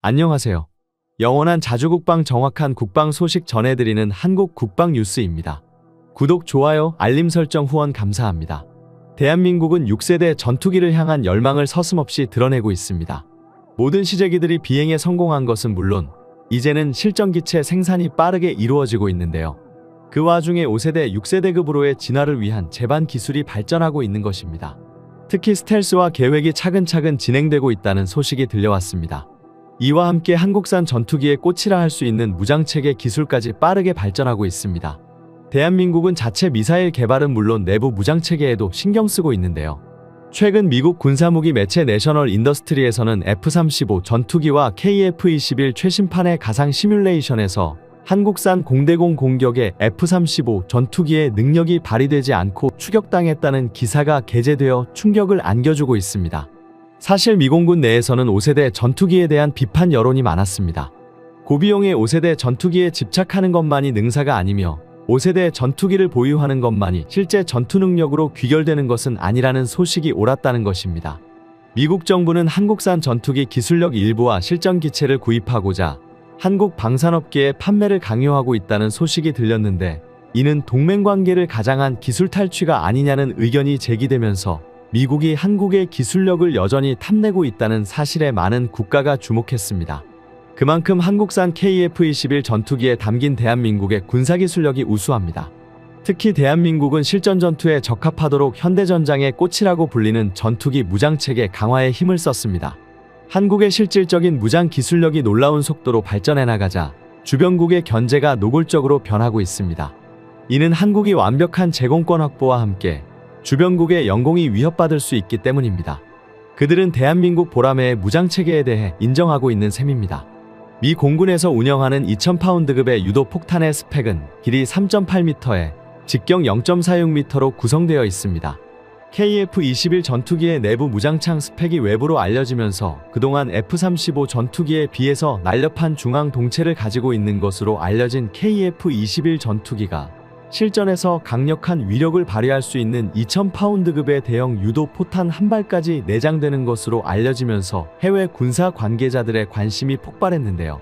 안녕하세요. 영원한 자주국방 정확한 국방 소식 전해드리는 한국 국방 뉴스입니다. 구독, 좋아요, 알림 설정 후원 감사합니다. 대한민국은 6세대 전투기를 향한 열망을 서슴없이 드러내고 있습니다. 모든 시제기들이 비행에 성공한 것은 물론 이제는 실전기체 생산이 빠르게 이루어지고 있는데요. 그 와중에 5세대, 6세대급으로의 진화를 위한 제반 기술이 발전하고 있는 것입니다. 특히 스텔스화 계획이 차근차근 진행되고 있다는 소식이 들려왔습니다. 이와 함께 한국산 전투기의 꽃이라 할 수 있는 무장체계 기술까지 빠르게 발전하고 있습니다. 대한민국은 자체 미사일 개발은 물론 내부 무장체계에도 신경 쓰고 있는데요. 최근 미국 군사무기 매체 내셔널 인더스트리에서는 F-35 전투기와 KF-21 최신판의 가상 시뮬레이션에서 한국산 공대공 공격의 F-35 전투기의 능력이 발휘되지 않고 추격당했다는 기사가 게재되어 충격을 안겨주고 있습니다. 사실 미공군 내에서는 5세대 전투기에 대한 비판 여론이 많았습니다. 고비용의 5세대 전투기에 집착하는 것만이 능사가 아니며 5세대 전투기를 보유하는 것만이 실제 전투 능력으로 귀결되는 것은 아니라는 소식이 옳았다는 것입니다. 미국 정부는 한국산 전투기 기술력 일부와 실전 기체를 구입하고자 한국 방산업계에 판매를 강요하고 있다는 소식이 들렸는데, 이는 동맹관계를 가장한 기술 탈취가 아니냐는 의견이 제기되면서 미국이 한국의 기술력을 여전히 탐내고 있다는 사실에 많은 국가가 주목했습니다. 그만큼 한국산 KF-21 전투기에 담긴 대한민국의 군사기술력이 우수합니다. 특히 대한민국은 실전 전투에 적합하도록 현대전장의 꽃이라고 불리는 전투기 무장체계 강화에 힘을 썼습니다. 한국의 실질적인 무장 기술력이 놀라운 속도로 발전해 나가자 주변국의 견제가 노골적으로 변하고 있습니다. 이는 한국이 완벽한 제공권 확보와 함께 주변국의 영공이 위협받을 수 있기 때문입니다. 그들은 대한민국 보라매의 무장체계에 대해 인정하고 있는 셈입니다. 미 공군에서 운영하는 2000파운드급의 유도 폭탄의 스펙은 길이 3.8m에 직경 0.46m로 구성되어 있습니다. KF-21 전투기의 내부 무장창 스펙이 외부로 알려지면서 그동안 F-35 전투기에 비해서 날렵한 중앙 동체를 가지고 있는 것으로 알려진 KF-21 전투기가 실전에서 강력한 위력을 발휘할 수 있는 2000파운드급의 대형 유도 포탄 한 발까지 내장되는 것으로 알려지면서 해외 군사 관계자들의 관심이 폭발했는데요.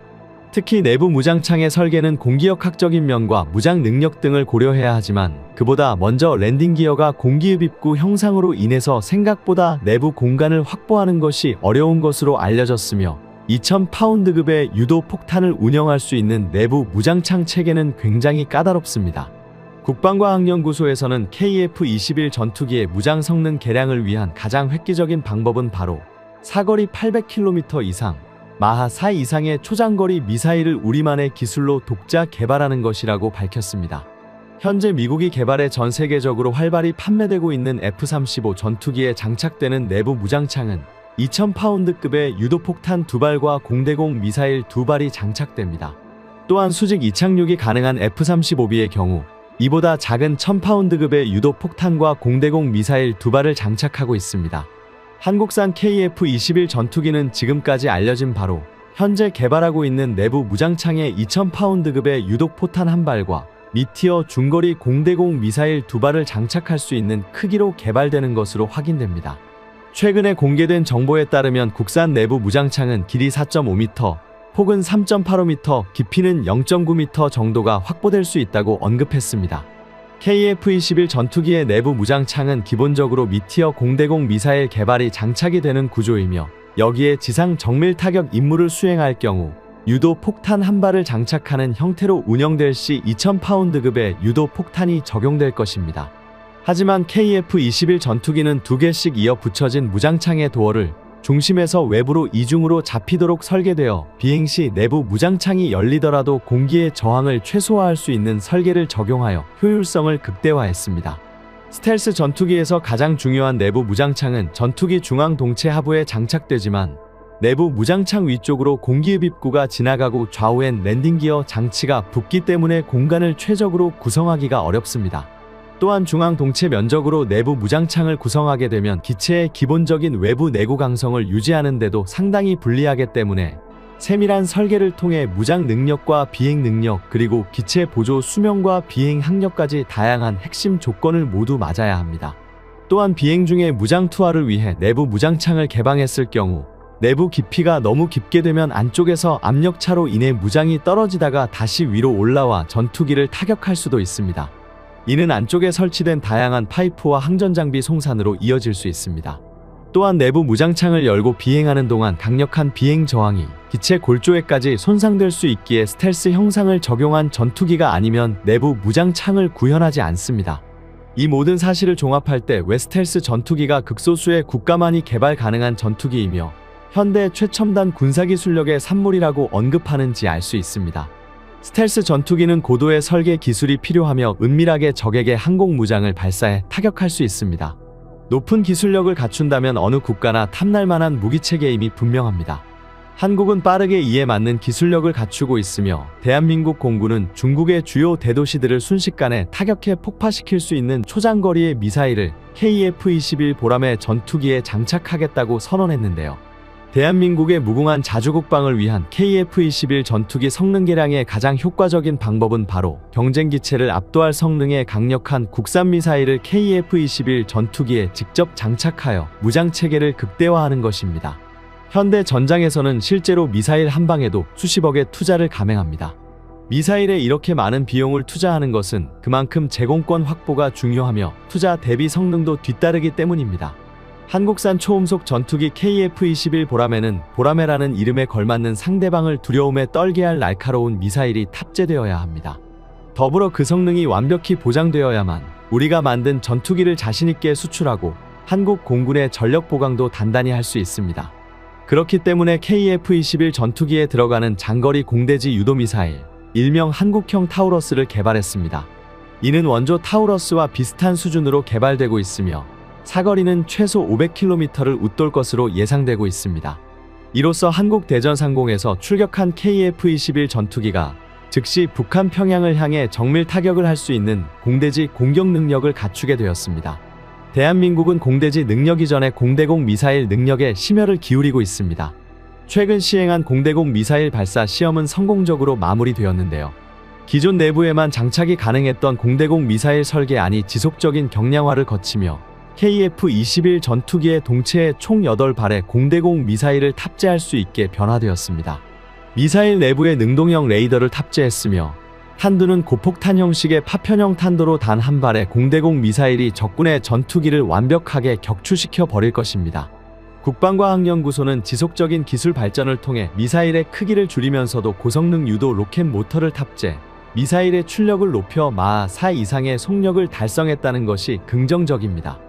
특히 내부 무장창의 설계는 공기역학적인 면과 무장 능력 등을 고려해야 하지만 그보다 먼저 랜딩 기어가 공기흡 입구 형상으로 인해서 생각보다 내부 공간을 확보하는 것이 어려운 것으로 알려졌으며 2000파운드급의 유도 폭탄을 운영할 수 있는 내부 무장창 체계는 굉장히 까다롭습니다. 국방과학연구소에서는 KF-21 전투기의 무장 성능 개량을 위한 가장 획기적인 방법은 바로 사거리 800km 이상, 마하 4 이상의 초장거리 미사일을 우리만의 기술로 독자 개발하는 것이라고 밝혔습니다. 현재 미국이 개발해 전 세계적으로 활발히 판매되고 있는 F-35 전투기에 장착되는 내부 무장창은 2000파운드급의 유도폭탄 2발과 공대공 미사일 2발이 장착됩니다. 또한 수직 이착륙이 가능한 F-35B의 경우 이보다 작은 1000파운드급의 유도폭탄과 공대공 미사일 2발을 장착하고 있습니다. 한국산 KF-21 전투기는 지금까지 알려진 바로 현재 개발하고 있는 내부 무장창에 2000파운드급의 유도포탄 1발과 미티어 중거리 공대공 미사일 2발을 장착할 수 있는 크기로 개발되는 것으로 확인됩니다. 최근에 공개된 정보에 따르면 국산 내부 무장창은 길이 4.5m, 폭은 3.85m, 깊이는 0.9m 정도가 확보될 수 있다고 언급했습니다. KF-21 전투기의 내부 무장창은 기본적으로 미티어 공대공 미사일 개발이 장착이 되는 구조이며 여기에 지상 정밀 타격 임무를 수행할 경우 유도 폭탄 1발을 장착하는 형태로 운영될 시 2000파운드급의 유도 폭탄이 적용될 것입니다. 하지만 KF-21 전투기는 2개씩 이어 붙여진 무장창의 도어를 중심에서 외부로 이중으로 잡히도록 설계되어 비행 시 내부 무장창이 열리더라도 공기의 저항을 최소화할 수 있는 설계를 적용하여 효율성을 극대화했습니다. 스텔스 전투기에서 가장 중요한 내부 무장창은 전투기 중앙 동체 하부에 장착되지만 내부 무장창 위쪽으로 공기흡 입구가 지나가고 좌우엔 랜딩 기어 장치가 붙기 때문에 공간을 최적으로 구성하기가 어렵습니다. 또한 중앙 동체 면적으로 내부 무장창을 구성하게 되면 기체의 기본적인 외부 내구 강성을 유지하는 데도 상당히 불리하기 때문에 세밀한 설계를 통해 무장 능력과 비행 능력 그리고 기체 보조 수명과 비행 학력까지 다양한 핵심 조건을 모두 맞아야 합니다. 또한 비행 중에 무장 투하를 위해 내부 무장창을 개방했을 경우 내부 깊이가 너무 깊게 되면 안쪽에서 압력차로 인해 무장이 떨어지다가 다시 위로 올라와 전투기를 타격할 수도 있습니다. 이는 안쪽에 설치된 다양한 파이프와 항전장비 송산으로 이어질 수 있습니다. 또한 내부 무장창을 열고 비행하는 동안 강력한 비행 저항이 기체 골조에까지 손상될 수 있기에 스텔스 형상을 적용한 전투기가 아니면 내부 무장창을 구현하지 않습니다. 이 모든 사실을 종합할 때 왜 스텔스 전투기가 극소수의 국가만이 개발 가능한 전투기이며 현대 최첨단 군사기술력의 산물이라고 언급하는지 알 수 있습니다. 스텔스 전투기는 고도의 설계 기술이 필요하며 은밀하게 적에게 항공무장을 발사해 타격할 수 있습니다. 높은 기술력을 갖춘다면 어느 국가나 탐날 만한 무기체계임이 분명합니다. 한국은 빠르게 이에 맞는 기술력을 갖추고 있으며 대한민국 공군은 중국의 주요 대도시들을 순식간에 타격해 폭파시킬 수 있는 초장거리의 미사일을 KF-21 보람의 전투기에 장착하겠다고 선언했는데요. 대한민국의 무궁한 자주국방을 위한 KF-21 전투기 성능 개량의 가장 효과적인 방법은 바로 경쟁기체를 압도할 성능의 강력한 국산 미사일을 KF-21 전투기에 직접 장착하여 무장체계를 극대화하는 것입니다. 현대 전장에서는 실제로 미사일 한 방에도 수십억의 투자를 감행합니다. 미사일에 이렇게 많은 비용을 투자하는 것은 그만큼 제공권 확보가 중요하며 투자 대비 성능도 뒤따르기 때문입니다. 한국산 초음속 전투기 KF-21 보라매는 보라매라는 이름에 걸맞는 상대방을 두려움에 떨게 할 날카로운 미사일이 탑재되어야 합니다. 더불어 그 성능이 완벽히 보장되어야만 우리가 만든 전투기를 자신있게 수출하고 한국 공군의 전력 보강도 단단히 할 수 있습니다. 그렇기 때문에 KF-21 전투기에 들어가는 장거리 공대지 유도미사일, 일명 한국형 타우러스를 개발했습니다. 이는 원조 타우러스와 비슷한 수준으로 개발되고 있으며 사거리는 최소 500km를 웃돌 것으로 예상되고 있습니다. 이로써 한국 대전상공에서 출격한 KF-21 전투기가 즉시 북한 평양을 향해 정밀 타격을 할 수 있는 공대지 공격 능력을 갖추게 되었습니다. 대한민국은 공대지 능력 이전의 공대공 미사일 능력에 심혈을 기울이고 있습니다. 최근 시행한 공대공 미사일 발사 시험은 성공적으로 마무리되었는데요. 기존 내부에만 장착이 가능했던 공대공 미사일 설계안이 지속적인 경량화를 거치며 KF-21 전투기의 동체에 총 8발의 공대공 미사일을 탑재할 수 있게 변화되었습니다. 미사일 내부에 능동형 레이더를 탑재했으며 탄두는 고폭탄 형식의 파편형 탄도로 단 한 발의 공대공 미사일이 적군의 전투기를 완벽하게 격추시켜 버릴 것입니다. 국방과학연구소는 지속적인 기술 발전을 통해 미사일의 크기를 줄이면서도 고성능 유도 로켓 모터를 탑재, 미사일의 출력을 높여 마하 4 이상의 속력을 달성했다는 것이 긍정적입니다.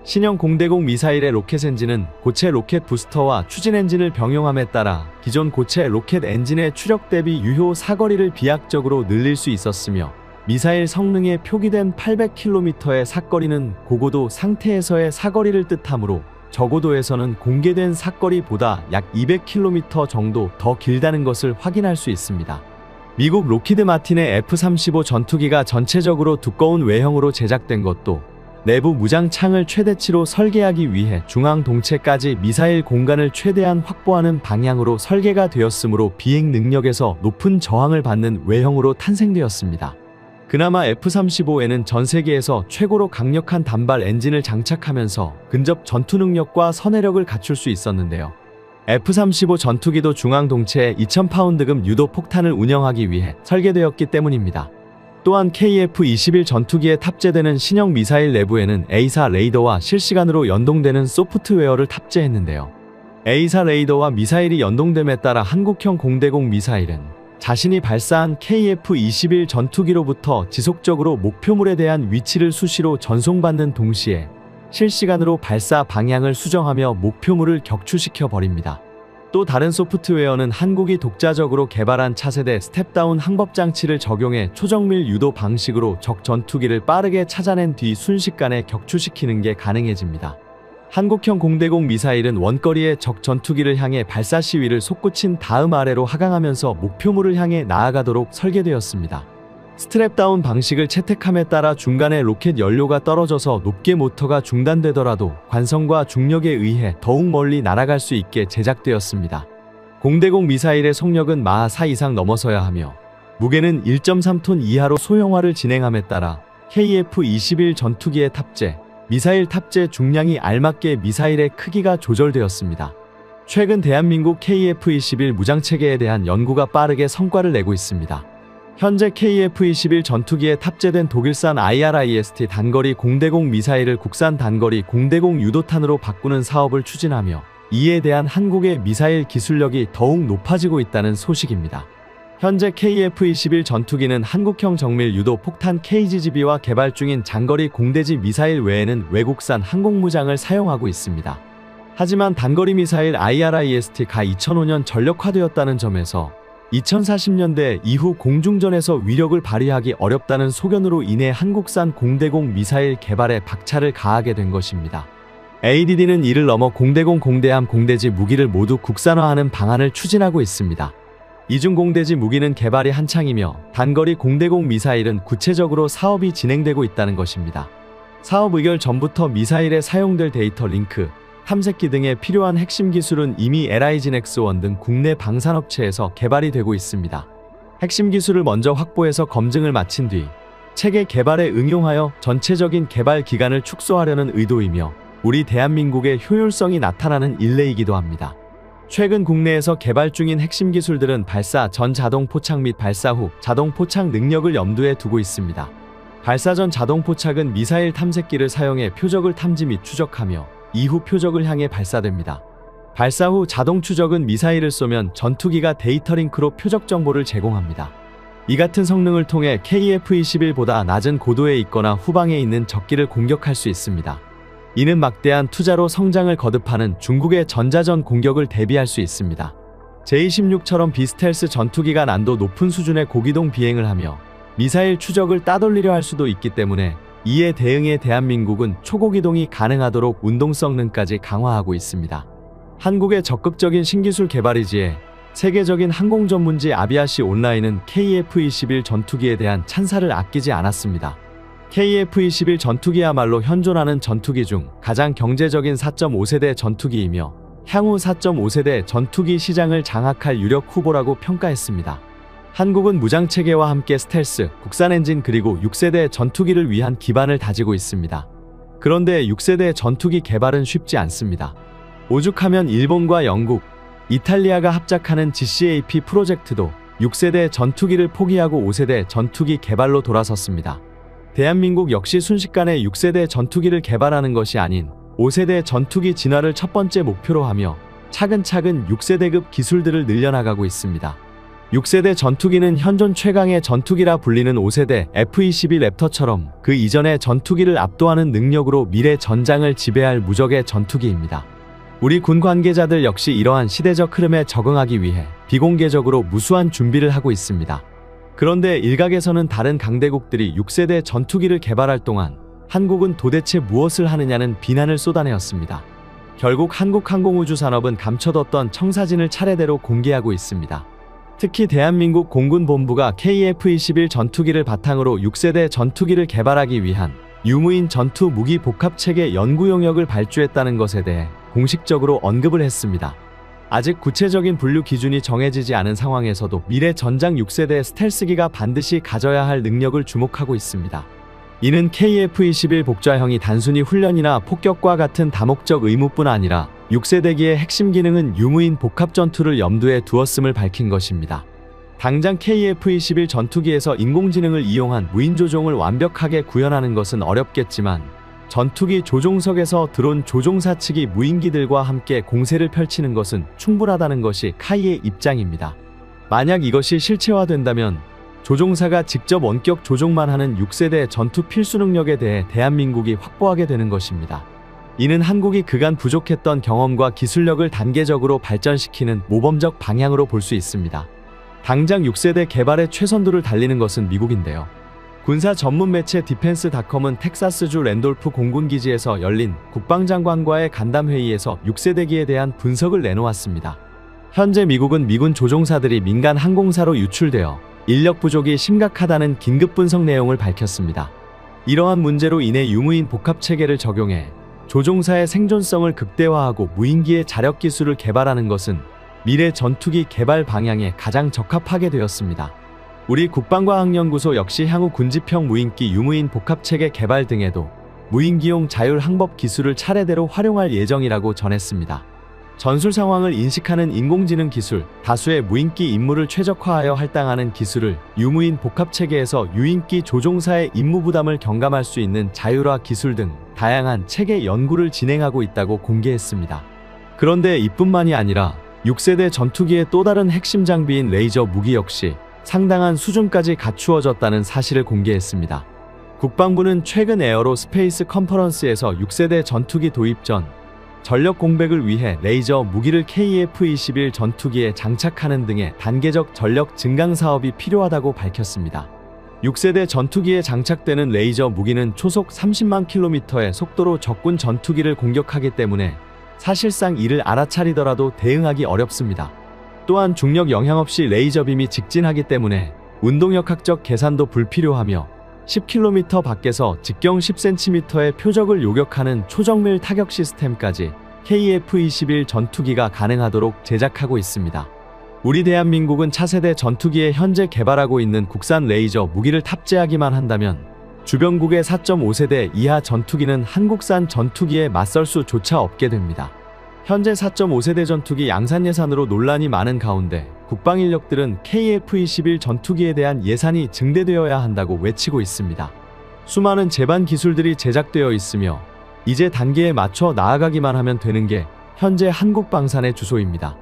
신형 공대공 미사일의 로켓 엔진은 고체 로켓 부스터와 추진 엔진을 병용함에 따라 기존 고체 로켓 엔진의 추력 대비 유효 사거리를 비약적으로 늘릴 수 있었으며 미사일 성능에 표기된 800km의 사거리는 고고도 상태에서의 사거리를 뜻하므로 저고도에서는 공개된 사거리보다 약 200km 정도 더 길다는 것을 확인할 수 있습니다. 미국 로키드 마틴의 F-35 전투기가 전체적으로 두꺼운 외형으로 제작된 것도 내부 무장창을 최대치로 설계하기 위해 중앙 동체까지 미사일 공간을 최대한 확보하는 방향으로 설계가 되었으므로 비행 능력에서 높은 저항을 받는 외형으로 탄생되었습니다. 그나마 F-35에는 전 세계에서 최고로 강력한 단발 엔진을 장착하면서 근접 전투 능력과 선회력을 갖출 수 있었는데요. F-35 전투기도 중앙 동체에 2000파운드급 유도 폭탄을 운영하기 위해 설계되었기 때문입니다. 또한 KF-21 전투기에 탑재되는 신형 미사일 내부에는 A4 레이더와 실시간으로 연동되는 소프트웨어를 탑재했는데요. A4 레이더와 미사일이 연동됨에 따라 한국형 공대공 미사일은 자신이 발사한 KF-21 전투기로부터 지속적으로 목표물에 대한 위치를 수시로 전송받는 동시에 실시간으로 발사 방향을 수정하며 목표물을 격추시켜 버립니다. 또 다른 소프트웨어는 한국이 독자적으로 개발한 차세대 스텝다운 항법장치를 적용해 초정밀 유도 방식으로 적 전투기를 빠르게 찾아낸 뒤 순식간에 격추시키는 게 가능해집니다. 한국형 공대공 미사일은 원거리의 적 전투기를 향해 발사 시위를 솟구친 다음 아래로 하강하면서 목표물을 향해 나아가도록 설계되었습니다. 스트랩다운 방식을 채택함에 따라 중간에 로켓 연료가 떨어져서 높게 모터가 중단되더라도 관성과 중력에 의해 더욱 멀리 날아갈 수 있게 제작되었습니다. 공대공 미사일의 속력은 마하 4 이상 넘어서야 하며 무게는 1.3톤 이하로 소형화를 진행함에 따라 KF-21 전투기의 탑재, 미사일 탑재 중량이 알맞게 미사일의 크기가 조절되었습니다. 최근 대한민국 KF-21 무장체계에 대한 연구가 빠르게 성과를 내고 있습니다. 현재 KF-21 전투기에 탑재된 독일산 IRIS-T 단거리 공대공 미사일을 국산 단거리 공대공 유도탄으로 바꾸는 사업을 추진하며 이에 대한 한국의 미사일 기술력이 더욱 높아지고 있다는 소식입니다. 현재 KF-21 전투기는 한국형 정밀 유도 폭탄 KGB와 개발 중인 장거리 공대지 미사일 외에는 외국산 항공무장을 사용하고 있습니다. 하지만 단거리 미사일 IRIS-T가 2005년 전력화되었다는 점에서 2040년대 이후 공중전에서 위력을 발휘하기 어렵다는 소견으로 인해 한국산 공대공 미사일 개발에 박차를 가하게 된 것입니다. ADD는 이를 넘어 공대공 공대함 공대지 무기를 모두 국산화하는 방안을 추진하고 있습니다. 이중 공대지 무기는 개발이 한창이며 단거리 공대공 미사일은 구체적으로 사업이 진행되고 있다는 것입니다. 사업 의결 전부터 미사일에 사용될 데이터 링크, 탐색기 등에 필요한 핵심 기술은 이미 LIGNX1 등 국내 방산업체에서 개발이 되고 있습니다. 핵심 기술을 먼저 확보해서 검증을 마친 뒤 체계 개발에 응용하여 전체적인 개발 기간을 축소하려는 의도이며 우리 대한민국의 효율성이 나타나는 일례이기도 합니다. 최근 국내에서 개발 중인 핵심 기술들은 발사 전 자동 포착 및 발사 후 자동 포착 능력을 염두에 두고 있습니다. 발사 전 자동 포착은 미사일 탐색기를 사용해 표적을 탐지 및 추적하며 이후 표적을 향해 발사됩니다. 발사 후 자동 추적은 미사일을 쏘면 전투기가 데이터 링크로 표적 정보를 제공합니다. 이 같은 성능을 통해 KF-21보다 낮은 고도에 있거나 후방에 있는 적기를 공격할 수 있습니다. 이는 막대한 투자로 성장을 거듭하는 중국의 전자전 공격을 대비할 수 있습니다. J-16처럼 비스텔스 전투기가 난도 높은 수준의 고기동 비행을 하며 미사일 추적을 따돌리려 할 수도 있기 때문에 이에 대응해 대한민국은 초고기동이 가능하도록 운동성능까지 강화하고 있습니다. 한국의 적극적인 신기술 개발이지에 세계적인 항공 전문지 아비아시 온라인은 KF-21 전투기에 대한 찬사를 아끼지 않았습니다. KF-21 전투기야말로 현존하는 전투기 중 가장 경제적인 4.5세대 전투기이며 향후 4.5세대 전투기 시장을 장악할 유력 후보라고 평가했습니다. 한국은 무장체계와 함께 스텔스, 국산 엔진 그리고 6세대 전투기를 위한 기반을 다지고 있습니다. 그런데 6세대 전투기 개발은 쉽지 않습니다. 오죽하면 일본과 영국, 이탈리아가 합작하는 GCAP 프로젝트도 6세대 전투기를 포기하고 5세대 전투기 개발로 돌아섰습니다. 대한민국 역시 순식간에 6세대 전투기를 개발하는 것이 아닌 5세대 전투기 진화를 첫 번째 목표로 하며 차근차근 6세대급 기술들을 늘려나가고 있습니다. 6세대 전투기는 현존 최강의 전투기라 불리는 5세대 F-22 랩터처럼 그 이전의 전투기를 압도하는 능력으로 미래 전장을 지배할 무적의 전투기입니다. 우리 군 관계자들 역시 이러한 시대적 흐름에 적응하기 위해 비공개적으로 무수한 준비를 하고 있습니다. 그런데 일각에서는 다른 강대국들이 6세대 전투기를 개발할 동안 한국은 도대체 무엇을 하느냐는 비난을 쏟아내었습니다. 결국 한국항공우주산업은 감춰뒀던 청사진을 차례대로 공개하고 있습니다. 특히 대한민국 공군본부가 KF-21 전투기를 바탕으로 6세대 전투기를 개발하기 위한 유무인 전투 무기 복합체계 연구 용역을 발주했다는 것에 대해 공식적으로 언급을 했습니다. 아직 구체적인 분류 기준이 정해지지 않은 상황에서도 미래 전장 6세대 스텔스기가 반드시 가져야 할 능력을 주목하고 있습니다. 이는 KF-21 복좌형이 단순히 훈련이나 폭격과 같은 다목적 의무뿐 아니라 6세대기의 핵심 기능은 유무인 복합 전투를 염두에 두었음을 밝힌 것입니다. 당장 KF-21 전투기에서 인공지능을 이용한 무인 조종을 완벽하게 구현하는 것은 어렵겠지만 전투기 조종석에서 드론 조종사 측이 무인기들과 함께 공세를 펼치는 것은 충분하다는 것이 카이의 입장입니다. 만약 이것이 실체화된다면 조종사가 직접 원격 조종만 하는 6세대 전투 필수 능력에 대해 대한민국이 확보하게 되는 것입니다. 이는 한국이 그간 부족했던 경험과 기술력을 단계적으로 발전시키는 모범적 방향으로 볼 수 있습니다. 당장 6세대 개발의 최선두를 달리는 것은 미국인데요. 군사 전문 매체 디펜스닷컴은 텍사스주 랜돌프 공군기지에서 열린 국방장관과의 간담회의에서 6세대기에 대한 분석을 내놓았습니다. 현재 미국은 미군 조종사들이 민간 항공사로 유출되어 인력 부족이 심각하다는 긴급 분석 내용을 밝혔습니다. 이러한 문제로 인해 유무인 복합체계를 적용해 조종사의 생존성을 극대화하고 무인기의 자력 기술을 개발하는 것은 미래 전투기 개발 방향에 가장 적합하게 되었습니다. 우리 국방과학연구소 역시 향후 군집형 무인기 유무인 복합체계 개발 등에도 무인기용 자율항법 기술을 차례대로 활용할 예정이라고 전했습니다. 전술 상황을 인식하는 인공지능 기술, 다수의 무인기 임무를 최적화하여 할당하는 기술을 유무인 복합체계에서 유인기 조종사의 임무 부담을 경감할 수 있는 자율화 기술 등 다양한 체계 연구를 진행하고 있다고 공개했습니다. 그런데 이뿐만이 아니라 6세대 전투기의 또 다른 핵심 장비인 레이저 무기 역시 상당한 수준까지 갖추어졌다는 사실을 공개했습니다. 국방부는 최근 에어로 스페이스 컨퍼런스에서 6세대 전투기 도입 전 전력 공백을 위해 레이저 무기를 KF-21 전투기에 장착하는 등의 단계적 전력 증강 사업이 필요하다고 밝혔습니다. 6세대 전투기에 장착되는 레이저 무기는 초속 30만 킬로미터의 속도로 적군 전투기를 공격하기 때문에 사실상 이를 알아차리더라도 대응하기 어렵습니다. 또한 중력 영향 없이 레이저빔이 직진하기 때문에 운동역학적 계산도 불필요하며 10km 밖에서 직경 10cm의 표적을 요격하는 초정밀 타격 시스템까지 KF-21 전투기가 가능하도록 제작하고 있습니다. 우리 대한민국은 차세대 전투기에 현재 개발하고 있는 국산 레이저 무기를 탑재하기만 한다면 주변국의 4.5세대 이하 전투기는 한국산 전투기에 맞설 수조차 없게 됩니다. 현재 4.5세대 전투기 양산 예산으로 논란이 많은 가운데 국방인력들은 KF-21 전투기에 대한 예산이 증대되어야 한다고 외치고 있습니다. 수많은 제반 기술들이 제작되어 있으며 이제 단계에 맞춰 나아가기만 하면 되는 게 현재 한국방산의 주소입니다.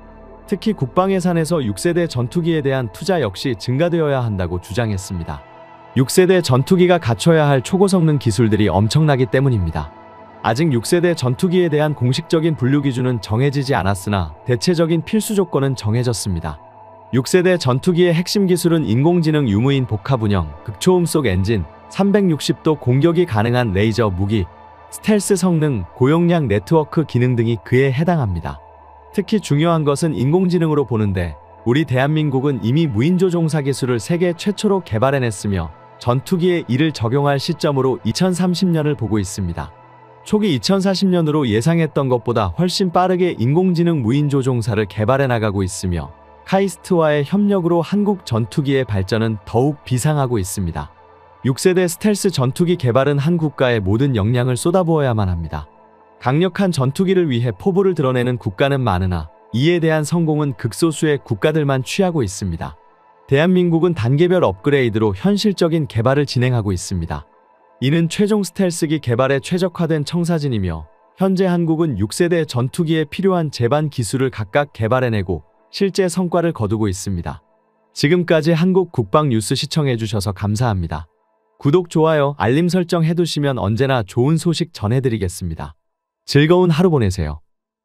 특히 국방 예산에서 6세대 전투기에 대한 투자 역시 증가되어야 한다고 주장했습니다. 6세대 전투기가 갖춰야 할 초고성능 기술들이 엄청나기 때문입니다. 아직 6세대 전투기에 대한 공식적인 분류 기준은 정해지지 않았으나 대체적인 필수 조건은 정해졌습니다. 6세대 전투기의 핵심 기술은 인공지능 유무인 복합 운영, 극초음속 엔진, 360도 공격이 가능한 레이저 무기, 스텔스 성능, 고용량 네트워크 기능 등이 그에 해당합니다. 특히 중요한 것은 인공지능으로 보는데 우리 대한민국은 이미 무인조종사 기술을 세계 최초로 개발해냈으며 전투기에 이를 적용할 시점으로 2030년을 보고 있습니다. 초기 2040년으로 예상했던 것보다 훨씬 빠르게 인공지능 무인조종사를 개발해 나가고 있으며 카이스트와의 협력으로 한국 전투기의 발전은 더욱 비상하고 있습니다. 6세대 스텔스 전투기 개발은 한 국가의 모든 역량을 쏟아부어야만 합니다. 강력한 전투기를 위해 포부를 드러내는 국가는 많으나 이에 대한 성공은 극소수의 국가들만 취하고 있습니다. 대한민국은 단계별 업그레이드로 현실적인 개발을 진행하고 있습니다. 이는 최종 스텔스기 개발에 최적화된 청사진이며 현재 한국은 6세대 전투기에 필요한 제반 기술을 각각 개발해내고 실제 성과를 거두고 있습니다. 지금까지 한국 국방 뉴스 시청해주셔서 감사합니다. 구독, 좋아요, 알림 설정 해두시면 언제나 좋은 소식 전해드리겠습니다. 즐거운 하루 보내세요.